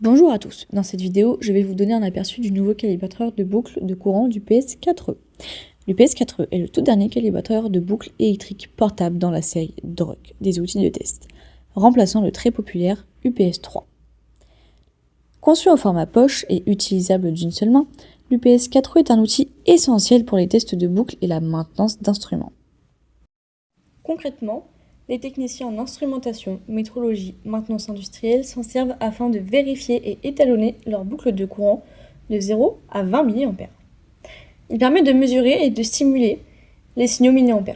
Bonjour à tous, dans cette vidéo, je vais vous donner un aperçu du nouveau calibrateur de boucle de courant d'UPS4E. L'UPS4E est le tout dernier calibrateur de boucle électrique portable dans la série DRUC, des outils de test, remplaçant le très populaire UPS3. Conçu en format poche et utilisable d'une seule main, l'UPS4E est un outil essentiel pour les tests de boucle et la maintenance d'instruments. Concrètement, les techniciens en instrumentation, métrologie, maintenance industrielle s'en servent afin de vérifier et étalonner leur boucle de courant de 0 à 20 mA. Il permet de mesurer et de simuler les signaux mA.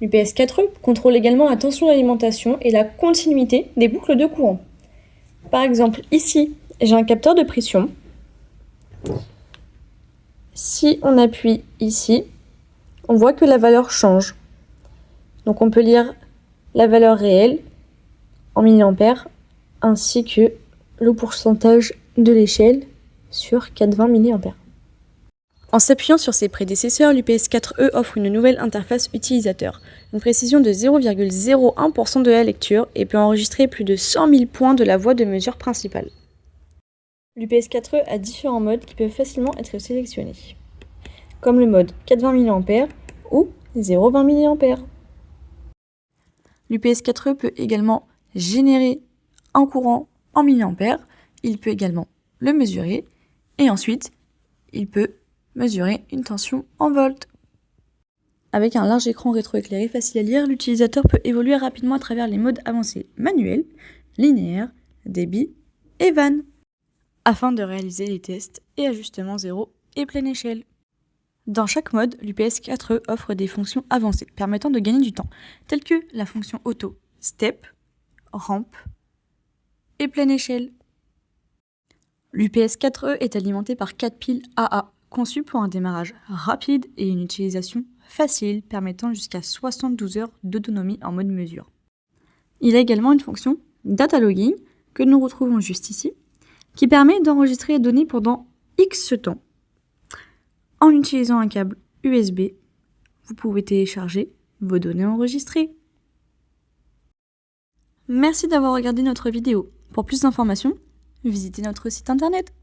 L'UPS4E contrôle également la tension d'alimentation et la continuité des boucles de courant. Par exemple, ici, j'ai un capteur de pression. Si on appuie ici, on voit que la valeur change. Donc on peut lire la valeur réelle en milliampères ainsi que le pourcentage de l'échelle sur 420 mA. En s'appuyant sur ses prédécesseurs, l'UPS4E offre une nouvelle interface utilisateur, une précision de 0,01% de la lecture et peut enregistrer plus de 100 000 points de la voie de mesure principale. L'UPS4E a différents modes qui peuvent facilement être sélectionnés, comme le mode 420 mA ou 0,20 mA. L'UPS4E peut également générer un courant en milliampères, il peut également le mesurer et ensuite il peut mesurer une tension en volts. Avec un large écran rétroéclairé facile à lire, l'utilisateur peut évoluer rapidement à travers les modes avancés manuel, linéaire, débit et van, afin de réaliser les tests et ajustements 0 et pleine échelle. Dans chaque mode, l'UPS4E offre des fonctions avancées permettant de gagner du temps, telles que la fonction auto, step, rampe et pleine échelle. L'UPS4E est alimenté par 4 piles AA, conçues pour un démarrage rapide et une utilisation facile permettant jusqu'à 72 heures d'autonomie en mode mesure. Il a également une fonction data logging, que nous retrouvons juste ici, qui permet d'enregistrer les données pendant X temps. En utilisant un câble USB, vous pouvez télécharger vos données enregistrées. Merci d'avoir regardé notre vidéo. Pour plus d'informations, visitez notre site internet.